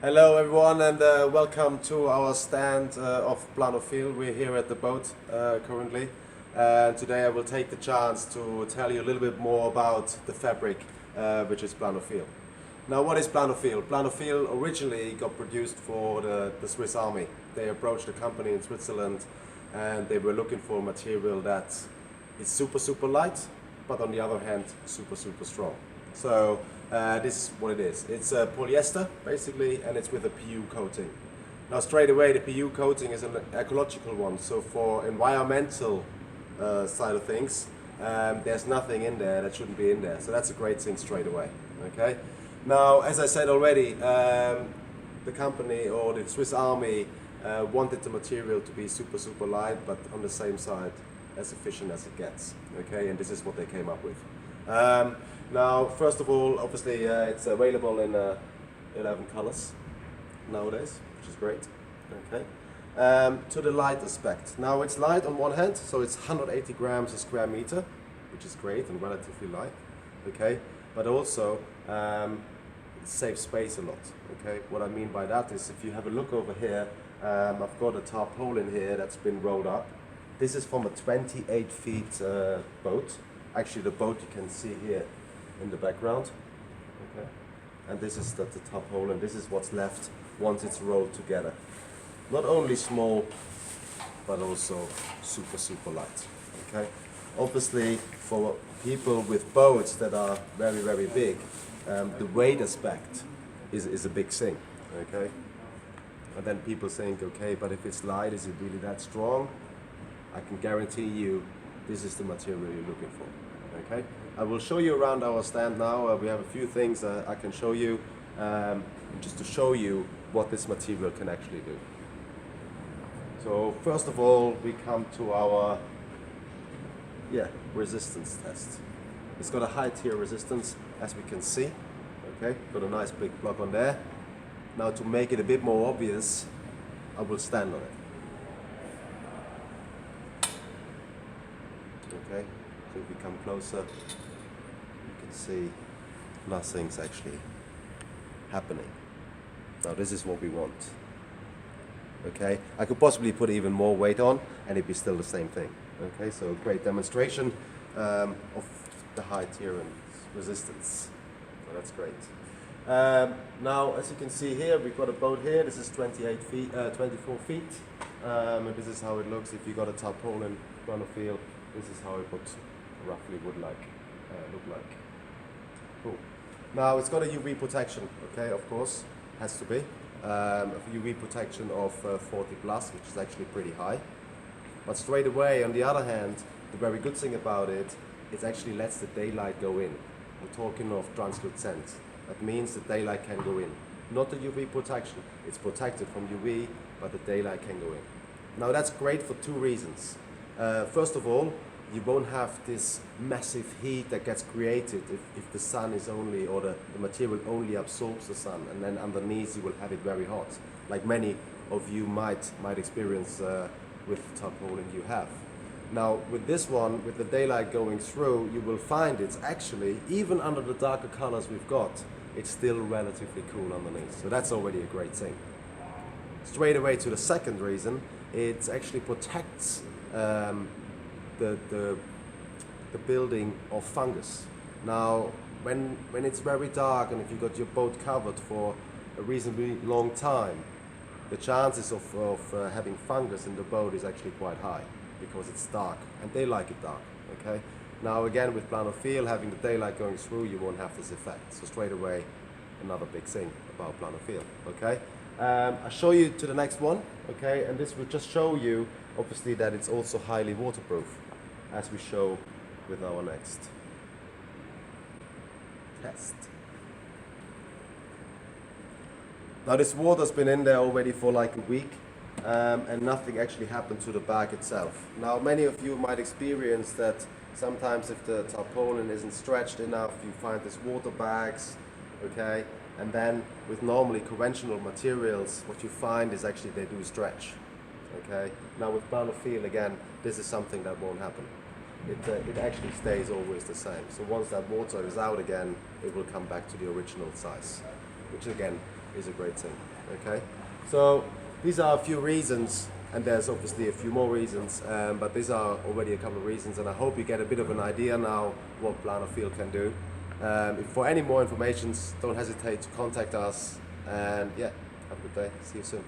Hello everyone and welcome to our stand of Planofil. We're here at the boat currently, and today I will take the chance to tell you a little bit more about the fabric which is Planofil. Now, what is Planofil? Planofil originally got produced for the Swiss Army. They approached a company in Switzerland and they were looking for a material that is super light, but on the other hand super strong. So this is what it is. It's polyester basically, and it's with a PU coating. Now straight away, the PU coating is an ecological one, so for environmental side of things, there's nothing in there that shouldn't be in there, so that's a great thing straight away. Okay. Now, as I said already, the company or the Swiss Army wanted the material to be super light, but on the same side as efficient as it gets. Okay, and this is what they came up with. Now, first of all, obviously it's available in 11 colors nowadays, which is great. Okay. To the light aspect. Now, it's light on one hand, so it's 180 grams a square meter, which is great and relatively light. Okay, but also it saves space a lot. Okay, what I mean by that is, if you have a look over here, I've got a tarpaulin here that's been rolled up. This is from a 28 feet boat. Actually, the boat you can see here in the background. Okay, and this is the tarpaulin. This is what's left once it's rolled together. Not only small, but also super light. Okay, obviously for people with boats that are very big, the weight aspect is a big thing. Okay, and then people think, okay, but if it's light, is it really that strong? I can guarantee you this is the material you're looking for. Okay, I will show you around our stand now. We have a few things I can show you, just to show you what this material can actually do. So first of all, we come to our resistance test. It's got a high tier resistance, as we can see. Okay, got a nice big block on there. Now, to make it a bit more obvious, I will stand on it. Okay, so if we come closer, you can see nothing's actually happening. Now, this is what we want. Okay, I could possibly put even more weight on and it'd be still the same thing. Okay, so a great demonstration of the high tier and resistance. So that's great. Now, as you can see here, we've got a boat here. This is 24 feet, and this is how it looks. If you got a tarpaulin Planofil, this is how it would roughly look like. Cool. Now, it's got a UV protection. Okay, of course, has to be. A UV protection of 40 plus, which is actually pretty high. But straight away, on the other hand, the very good thing about it, it actually lets the daylight go in. I'm talking of translucent. That means the daylight can go in. Not the UV protection. It's protected from UV, but the daylight can go in. Now, that's great for two reasons. First of all, you won't have this massive heat that gets created if the sun is only, or the material only absorbs the sun, and then underneath you will have it very hot, like many of you might experience with the tarpaulin you have. Now, with this one, with the daylight going through, you will find it's actually, even under the darker colors we've got, it's still relatively cool underneath. So that's already a great thing. Straight away to the second reason, it actually protects the building of fungus. Now, when it's very dark and if you've got your boat covered for a reasonably long time, the chances of having fungus in the boat is actually quite high, because it's dark and they like it dark. Okay. Now again, with Planofil, having the daylight going through, you won't have this effect. So straight away, another big thing about Planofil. Okay. I'll show you to the next one. Okay, and this will just show you obviously that it's also highly waterproof, as we show with our next test. Now, this water's been in there already for like a week, and nothing actually happened to the bag itself. Now, many of you might experience that sometimes if the tarpaulin isn't stretched enough, you find these water bags, okay? And then with normally conventional materials, what you find is actually they do stretch, okay? Now with Planofil, again, this is something that won't happen. It actually stays always the same. So once that water is out again, it will come back to the original size, which again is a great thing. Okay, so these are a few reasons, and there's obviously a few more reasons, but these are already a couple of reasons, and I hope you get a bit of an idea now what Planofil can do. If for any more information, don't hesitate to contact us, and yeah, have a good day. See you soon.